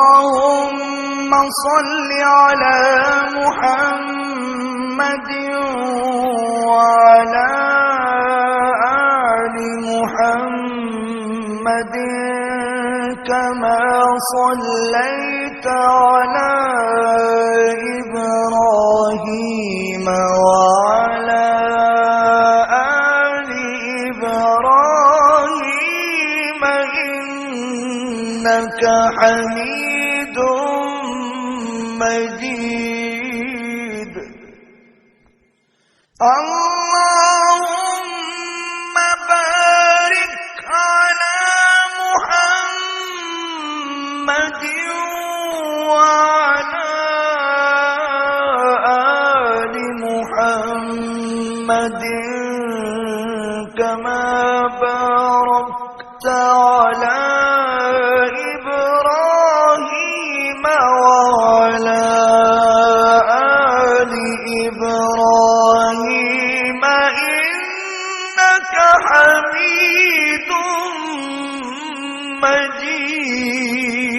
اللهم صل على محمد وعلى آل محمد كما صليت على إبراهيم وعلى آل إبراهيم إنك حميد مجيد. اللهم بارك على محمد وعلى آل محمد كما باركت على إبراهيم وعلى آل إبراهيم إنك حميد مجيد.